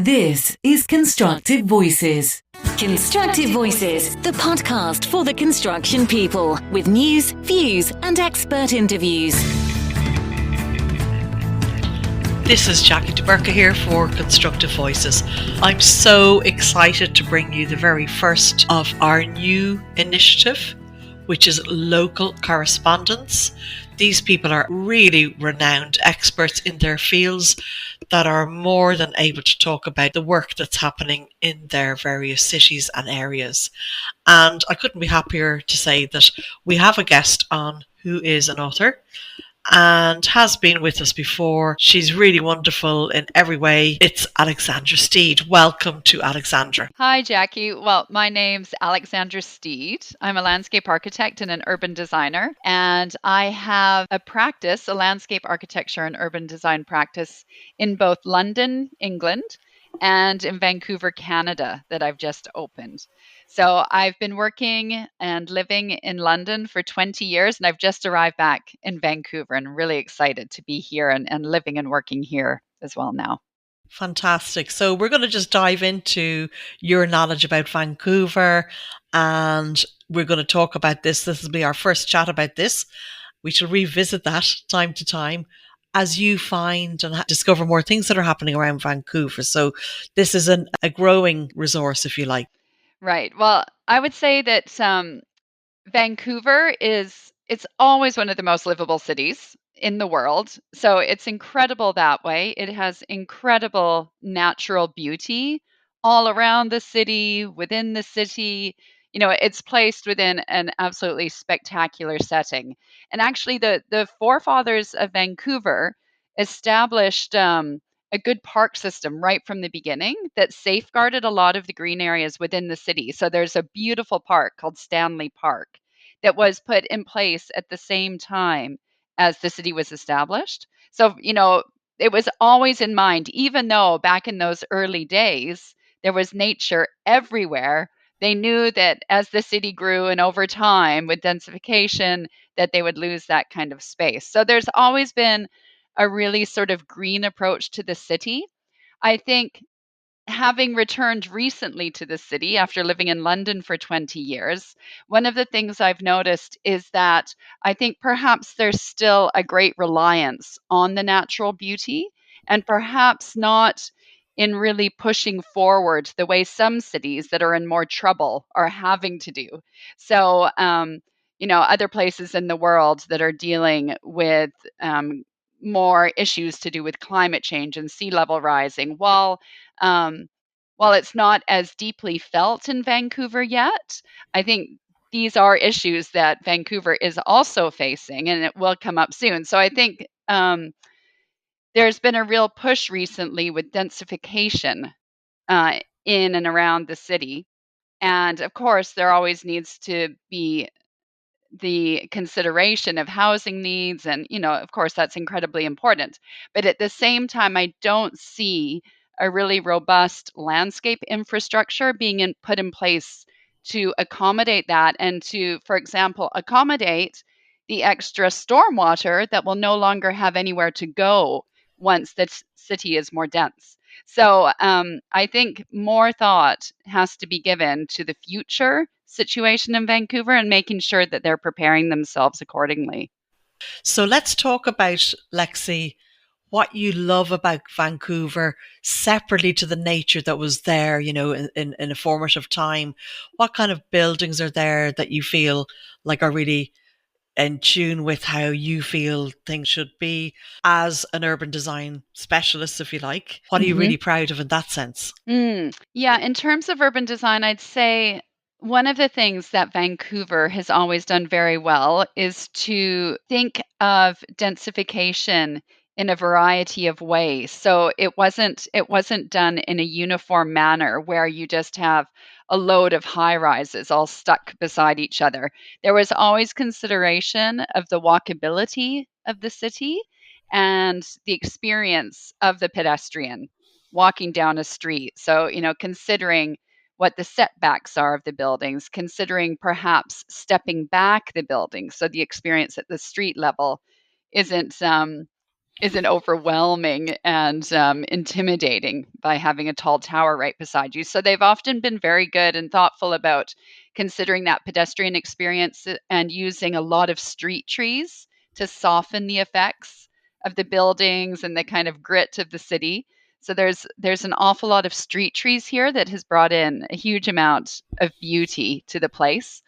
This is Constructive Voices. Constructive Voices, the podcast for the construction people, with news, views, and expert interviews. This is Jackie DeBurka here for Constructive Voices. I'm so excited to bring you the very first of our new initiative, which is local correspondents. These people are really renowned experts in their fields that are more than able to talk about the work that's happening in their various cities and areas. And I couldn't be happier to say that we have a guest on who is an author and has been with us before. She's really wonderful in every way. It's Alexandra Steed. Welcome to Alexandra. Hi, Jackie. Well, my name's Alexandra Steed. I'm a landscape architect and an urban designer, and I have a landscape architecture and urban design practice in both London, England, and in Vancouver, Canada, that I've just opened. So I've been working and living in London for 20 years, and I've just arrived back in Vancouver and really excited to be here and living and working here as well now. Fantastic. So we're going to just dive into your knowledge about Vancouver, and we're going to talk about this. This will be our first chat about this. We shall revisit that time to time as you find and discover more things that are happening around Vancouver. So this is a growing resource, if you like. Right. Well, I would say that Vancouver it's always one of the most livable cities in the world. So it's incredible that way. It has incredible natural beauty all around the city, within the city. You know, it's placed within an absolutely spectacular setting. And actually the forefathers of Vancouver established a good park system right from the beginning that safeguarded a lot of the green areas within the city. So there's a beautiful park called Stanley Park that was put in place at the same time as the city was established. So, you know, it was always in mind, even though back in those early days, there was nature everywhere. They knew that as the city grew and over time with densification, that they would lose that kind of space. So there's always been a really sort of green approach to the city. I think having returned recently to the city after living in London for 20 years, one of the things I've noticed is that I think perhaps there's still a great reliance on the natural beauty and perhaps not in really pushing forward the way some cities that are in more trouble are having to do. So, you know, other places in the world that are dealing with more issues to do with climate change and sea level rising, um, while it's not as deeply felt in Vancouver yet, I think these are issues that Vancouver is also facing, and it will come up soon. So I think there's been a real push recently with densification in and around the city. And of course, there always needs to be the consideration of housing needs. And, you know, of course, that's incredibly important. But at the same time, I don't see a really robust landscape infrastructure being put in place to accommodate that and to, for example, accommodate the extra stormwater that will no longer have anywhere to go once the city is more dense. So I think more thought has to be given to the future situation in Vancouver and making sure that they're preparing themselves accordingly. So let's talk about, Lexi, what you love about Vancouver separately to the nature that was there, you know, in a formative time. What kind of buildings are there that you feel like are really in tune with how you feel things should be as an urban design specialist, if you like? What are you really proud of in that sense? Yeah, in terms of urban design, I'd say one of the things that Vancouver has always done very well is to think of densification in a variety of ways. So it wasn't done in a uniform manner where you just have a load of high rises all stuck beside each other. There was always consideration of the walkability of the city and the experience of the pedestrian walking down a street. So, you know, considering what the setbacks are of the buildings, considering perhaps stepping back the buildings so the experience at the street level isn't isn't overwhelming and intimidating by having a tall tower right beside you. So they've often been very good and thoughtful about considering that pedestrian experience and using a lot of street trees to soften the effects of the buildings and the kind of grit of the city. So there's an awful lot of street trees here that has brought in a huge amount of beauty to the place.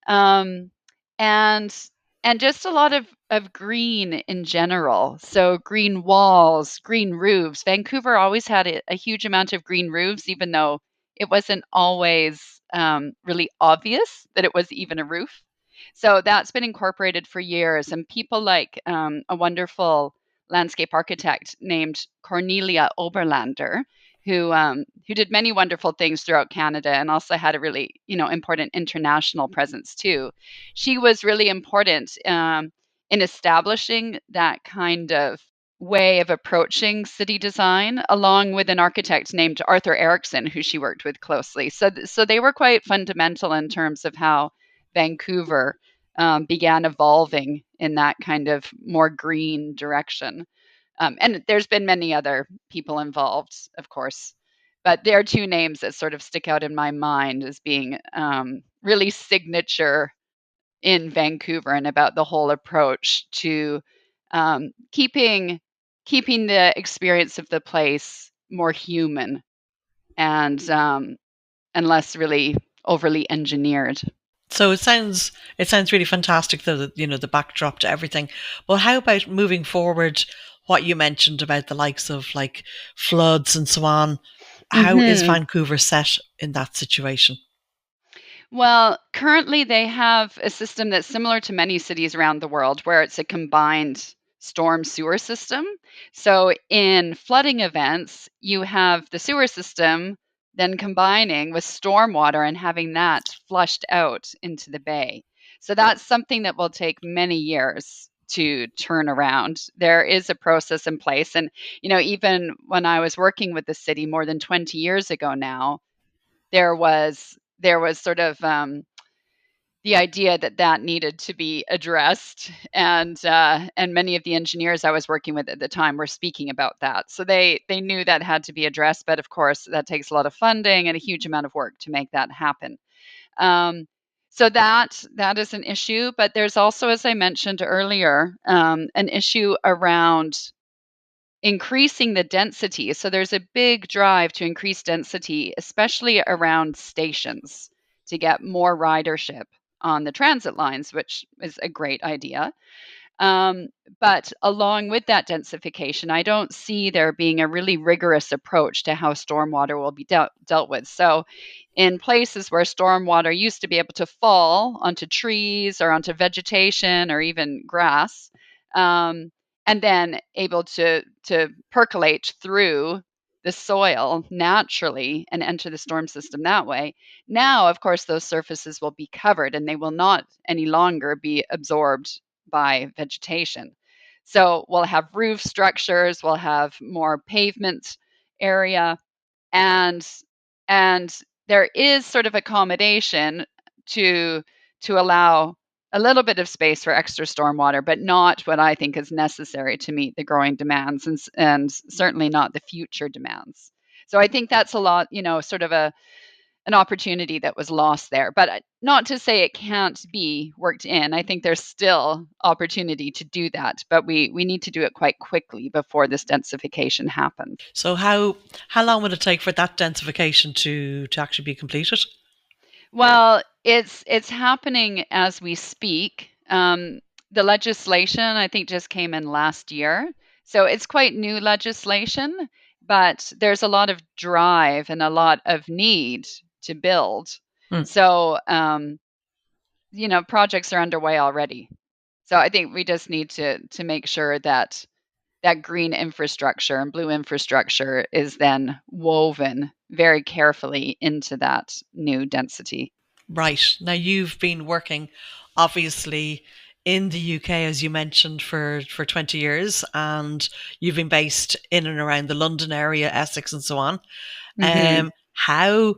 Um, and and just a lot of green in general. So green walls, green roofs. Vancouver always had a huge amount of green roofs, even though it wasn't always really obvious that it was even a roof. So that's been incorporated for years, and people like a wonderful landscape architect named Cornelia Oberlander, who did many wonderful things throughout Canada and also had a really important international presence too. She was really important in establishing that kind of way of approaching city design, along with an architect named Arthur Erickson, who she worked with closely. So they were quite fundamental in terms of how Vancouver began evolving in that kind of more green direction. And there's been many other people involved, of course, but there are two names that sort of stick out in my mind as being really signature in Vancouver and about the whole approach to keeping the experience of the place more human and less really overly engineered. So it sounds really fantastic, the backdrop to everything. Well, how about moving forward? What you mentioned about the likes of like floods and so on. How is hmm Vancouver set in that situation? Well, currently they have a system that's similar to many cities around the world where it's a combined storm sewer system. So in flooding events, you have the sewer system then combining with stormwater and having that flushed out into the bay. So that's something that will take many years to turn around. There is a process in place. And, even when I was working with the city more than 20 years ago now, there was sort of the idea that that needed to be addressed, and many of the engineers I was working with at the time were speaking about that. So they knew that had to be addressed, but of course that takes a lot of funding and a huge amount of work to make that happen. Um, so that is an issue, but there's also, as I mentioned earlier, an issue around increasing the density. So there's a big drive to increase density, especially around stations, to get more ridership on the transit lines, which is a great idea. Um, but along with that densification, I don't see there being a really rigorous approach to how stormwater will be dealt with. So, in places where stormwater used to be able to fall onto trees or onto vegetation or even grass, um, and then able to percolate through the soil naturally and enter the storm system that way. Now, of course, those surfaces will be covered and they will not any longer be absorbed by vegetation. So we'll have roof structures, we'll have more pavement area, and and there is sort of accommodation to to allow a little bit of space for extra stormwater, but not what I think is necessary to meet the growing demands, and certainly not the future demands. So I think that's a lot, sort of an opportunity that was lost there. But not to say it can't be worked in. I think there's still opportunity to do that, but we need to do it quite quickly before this densification happens. So how long would it take for that densification to actually be completed? Well, it's happening as we speak. The legislation I think just came in last year, so it's quite new legislation. But there's a lot of drive and a lot of need to build. Hmm. So projects are underway already. So I think we just need to make sure that that green infrastructure and blue infrastructure is then woven very carefully into that new density. Right. Now you've been working obviously in the UK, as you mentioned, for 20 years, and you've been based in and around the London area, Essex and so on. hmm How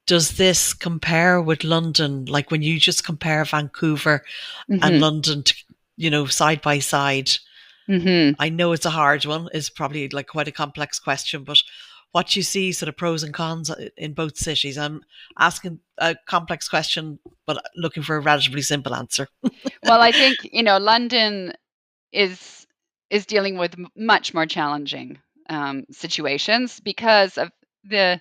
does this compare with London? Like when you just compare Vancouver and hmm London, side by side, Hmm. I know it's a hard one. It's probably like quite a complex question, but what do you see sort of pros and cons in both cities? I'm asking a complex question, but looking for a relatively simple answer. Well, I think, London is dealing with much more challenging situations because of the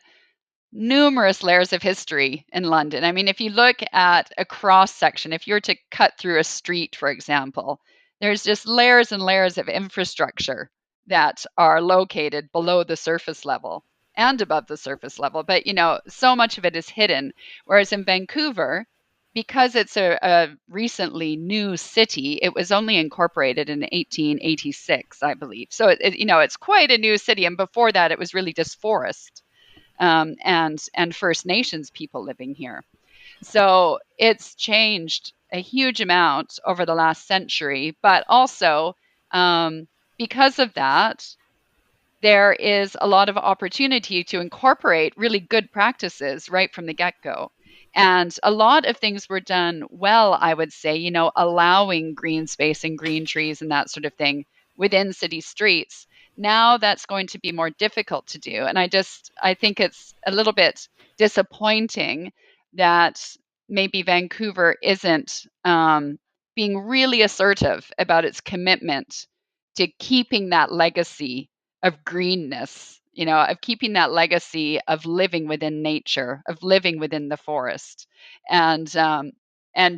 numerous layers of history in London. I mean, if you look at a cross section, if you're to cut through a street, for example, there's just layers and layers of infrastructure that are located below the surface level and above the surface level. But, so much of it is hidden. Whereas in Vancouver, because it's a recently new city, it was only incorporated in 1886, I believe. So, it's quite a new city. And before that, it was really just forest and First Nations people living here. So it's changed a huge amount over the last century, but also because of that, there is a lot of opportunity to incorporate really good practices right from the get-go. And a lot of things were done well, I would say, allowing green space and green trees and that sort of thing within city streets. Now that's going to be more difficult to do. And I think it's a little bit disappointing that maybe Vancouver isn't being really assertive about its commitment to keeping that legacy of greenness, of keeping that legacy of living within nature, of living within the forest, and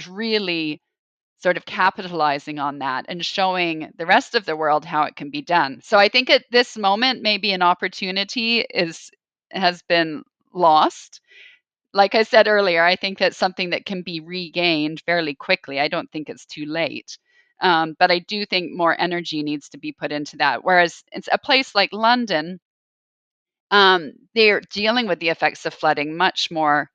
really sort of capitalizing on that and showing the rest of the world how it can be done. So I think at this moment, maybe an opportunity has been lost. Like I said earlier, I think that's something that can be regained fairly quickly. I don't think it's too late. But I do think more energy needs to be put into that. Whereas it's a place like London, they're dealing with the effects of flooding much more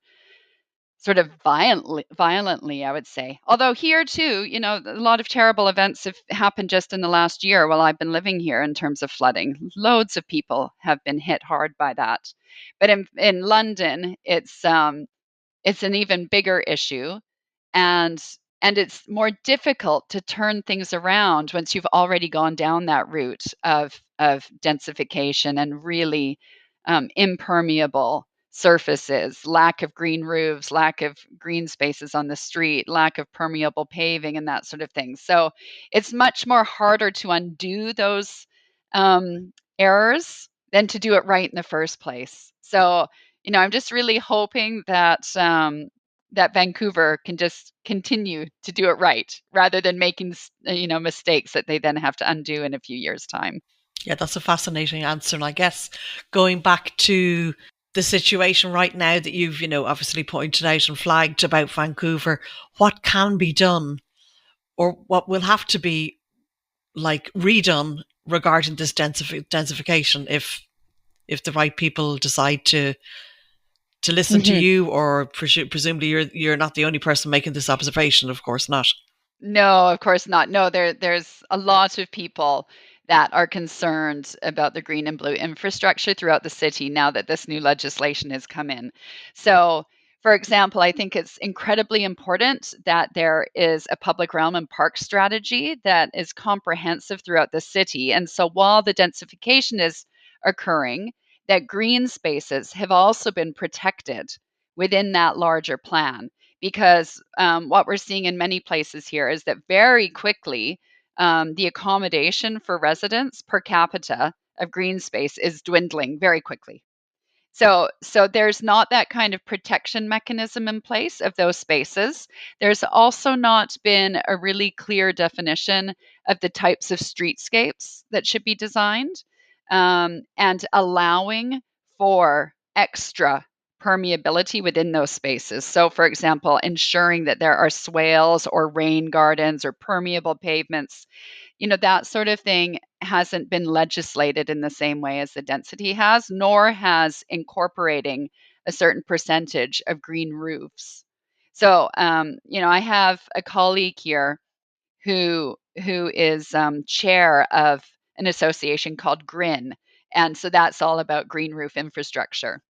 sort of violently, I would say. Although here too, a lot of terrible events have happened just in the last year while I've been living here in terms of flooding. Loads of people have been hit hard by that. But in London, it's an even bigger issue, and it's more difficult to turn things around once you've already gone down that route of densification and really impermeable surfaces, lack of green roofs, lack of green spaces on the street, lack of permeable paving, and that sort of thing. So it's much more harder to undo those errors than to do it right in the first place. So I'm just really hoping that that Vancouver can just continue to do it right rather than making mistakes that they then have to undo in a few years' time. Yeah, that's a fascinating answer. And I guess going back to the situation right now that you've, obviously pointed out and flagged about Vancouver, what can be done or what will have to be like redone regarding this densification if the right people decide to listen to Mhm. you, or presumably you're not the only person making this observation, of course not. No, of course not. No, there's a lot of people that are concerned about the green and blue infrastructure throughout the city now that this new legislation has come in. So, for example, I think it's incredibly important that there is a public realm and park strategy that is comprehensive throughout the city. And so while the densification is occurring, that green spaces have also been protected within that larger plan, because what we're seeing in many places here is that very quickly the accommodation for residents per capita of green space is dwindling very quickly. So there's not that kind of protection mechanism in place of those spaces. There's also not been a really clear definition of the types of streetscapes that should be designed, and allowing for extra permeability within those spaces. So, for example, ensuring that there are swales or rain gardens or permeable pavements, that sort of thing hasn't been legislated in the same way as the density has, nor has incorporating a certain percentage of green roofs. So, I have a colleague here who is chair of an association called GRIN, and so that's all about green roof infrastructure.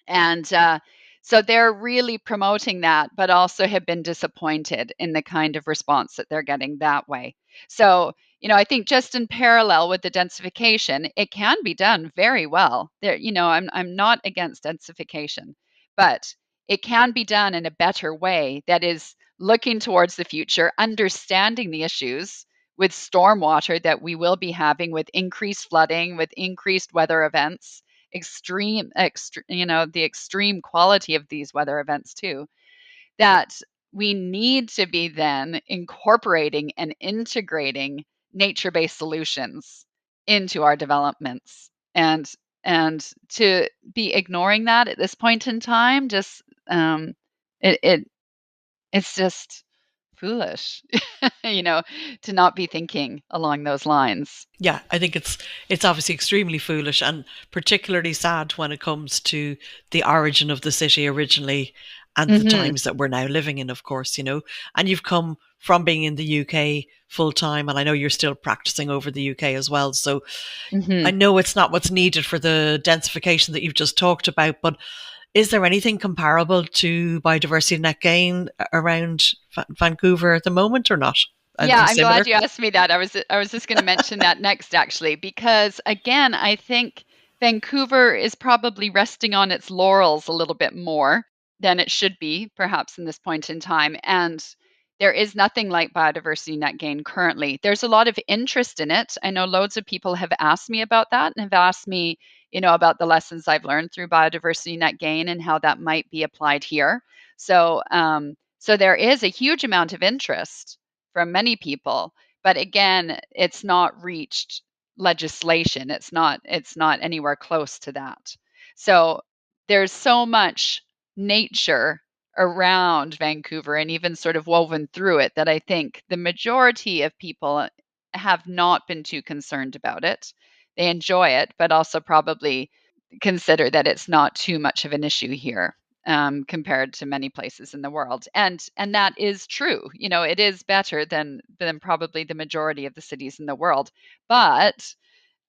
And so they're really promoting that, but also have been disappointed in the kind of response that they're getting that way. So, I think just in parallel with the densification, it can be done very well. I'm not against densification, but it can be done in a better way that is looking towards the future, understanding the issues with stormwater that we will be having, with increased flooding, with increased weather events, the extreme quality of these weather events too, that we need to be then incorporating and integrating nature-based solutions into our developments. And to be ignoring that at this point in time, just it, it it's just foolish, to not be thinking along those lines. Yeah, I think it's obviously extremely foolish and particularly sad when it comes to the origin of the city originally and the times that we're now living in, of course, and you've come from being in the UK full time, and I know you're still practicing over the UK as well. So I know it's not what's needed for the densification that you've just talked about, but is there anything comparable to biodiversity net gain around Vancouver at the moment or not? Yeah, I'm Similar? glad you asked me that. I was just going to mention that next, actually, because again, I think Vancouver is probably resting on its laurels a little bit more than it should be, perhaps in this point in time. And there is nothing like biodiversity net gain currently. There's a lot of interest in it. I know loads of people have asked me about that and have asked me, about the lessons I've learned through biodiversity net gain and how that might be applied here. So, so there is a huge amount of interest from many people, but again, it's not reached legislation. It's not anywhere close to that. So there's so much nature around Vancouver and even sort of woven through it that I think the majority of people have not been too concerned about it. They enjoy it, but also probably consider that it's not too much of an issue here, compared to many places in the world. And that is true. It is better than probably the majority of the cities in the world. But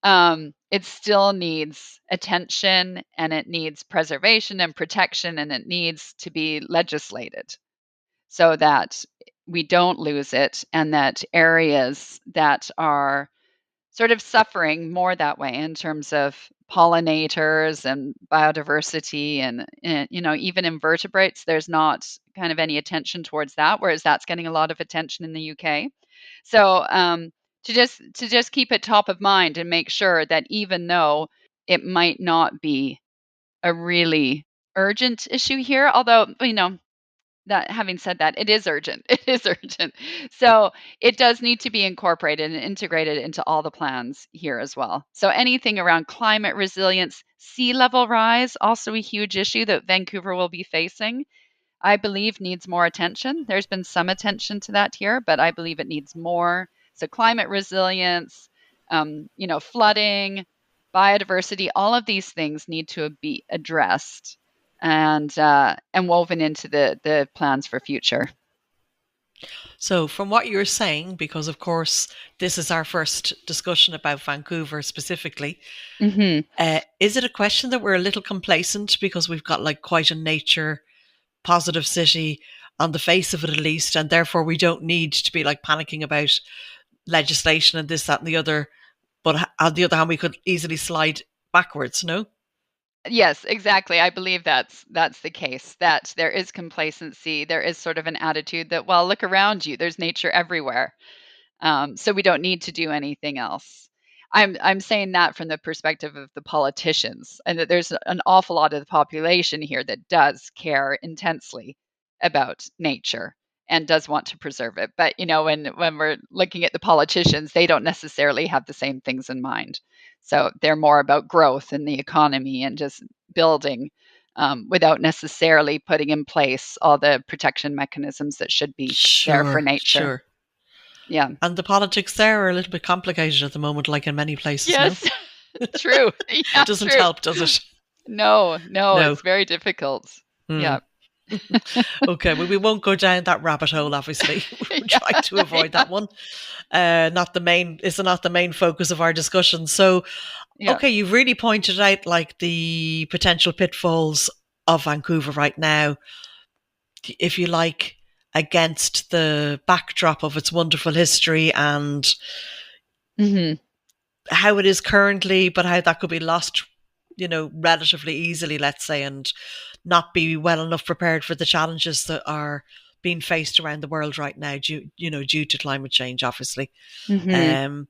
it still needs attention, and it needs preservation and protection, and it needs to be legislated so that we don't lose it, and that areas that are sort of suffering more that way in terms of pollinators and biodiversity and even invertebrates, there's not kind of any attention towards that, whereas that's getting a lot of attention in the UK. So to just keep it top of mind and make sure that even though it might not be a really urgent issue here, although that having said that, it is urgent. It is urgent. So it does need to be incorporated and integrated into all the plans here as well. So anything around climate resilience, sea level rise, also a huge issue that Vancouver will be facing, I believe needs more attention. There's been some attention to that here, but I believe it needs more. So climate resilience, flooding, biodiversity, all of these things need to be addressed and woven into the plans for future. So from what you're saying, because of course this is our first discussion about Vancouver specifically, is it a question that we're a little complacent because we've got like quite a nature positive city on the face of it at least, and therefore we don't need to be like panicking about legislation and this, that and the other, but on the other hand we could easily slide backwards, no? Yes, exactly. I believe that's the case, that there is complacency. There is sort of an attitude that, well, look around you. There's nature everywhere. So we don't need to do anything else. I'm saying that from the perspective of the politicians, and that there's an awful lot of the population here that does care intensely about nature and does want to preserve it. But when we're looking at the politicians, they don't necessarily have the same things in mind. So they're more about growth in the economy and just building, without necessarily putting in place all the protection mechanisms that should be there for nature. Sure. Yeah. And the politics there are a little bit complicated at the moment, like in many places. Yes, true. Yeah, doesn't true. help, does it? No, it's very difficult. Yeah. Okay, well, we won't go down that rabbit hole, obviously. We'll try to avoid that one. It's not the main focus of our discussion. So, okay, you've really pointed out like the potential pitfalls of Vancouver right now, if you like, against the backdrop of its wonderful history and, Hmm. how it is currently, but how that could be lost, relatively easily, let's say, and not be well enough prepared for the challenges that are being faced around the world right now due to climate change, obviously. Hmm. Um,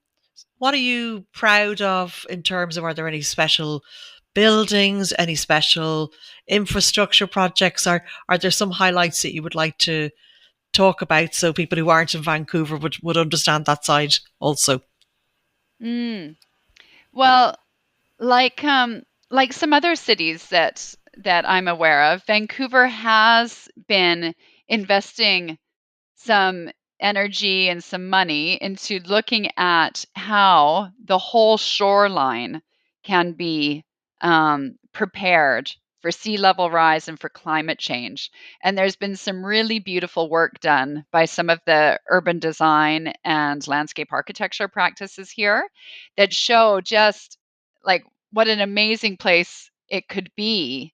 what are you proud of in terms of, are there any special buildings, any special infrastructure projects? Are there some highlights that you would like to talk about so people who aren't in Vancouver would understand that side also? Mm. Well, like some other cities that I'm aware of, Vancouver has been investing some energy and some money into looking at how the whole shoreline can be prepared for sea level rise and for climate change. And there's been some really beautiful work done by some of the urban design and landscape architecture practices here that show just like what an amazing place it could be.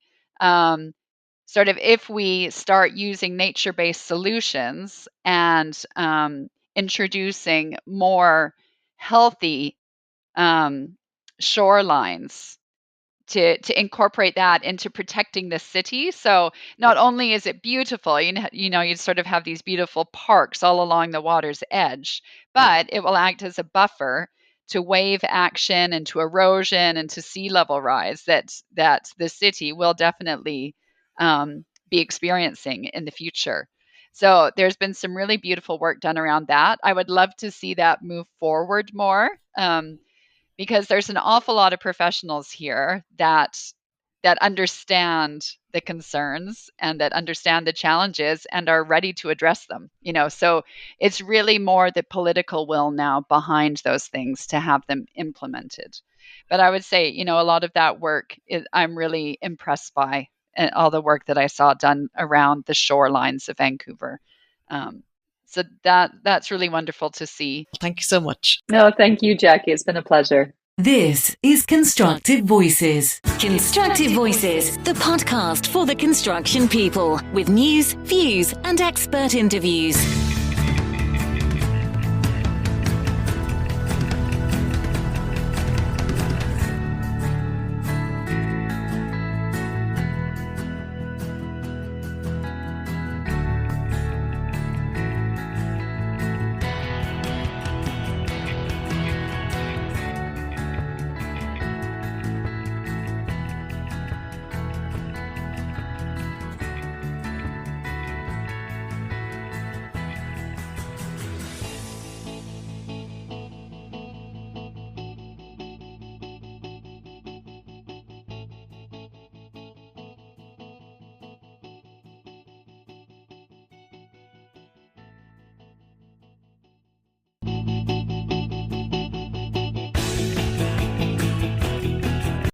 Sort of if we start using nature-based solutions and introducing more healthy shorelines to incorporate that into protecting the city. So not only is it beautiful, you sort of have these beautiful parks all along the water's edge, but it will act as a buffer to wave action and to erosion and to sea level rise that the city will definitely be experiencing in the future. So there's been some really beautiful work done around that. I would love to see that move forward more. Because there's an awful lot of professionals here that understand the concerns and that understand the challenges and are ready to address them. So it's really more the political will now behind those things to have them implemented. But I would say, a lot of that work I'm really impressed by, and all the work that I saw done around the shorelines of Vancouver. So that's really wonderful to see. Thank you so much. No, thank you, Jackie. It's been a pleasure. This is Constructive Voices. Constructive Voices, the podcast for the construction people, with news, views, and expert interviews.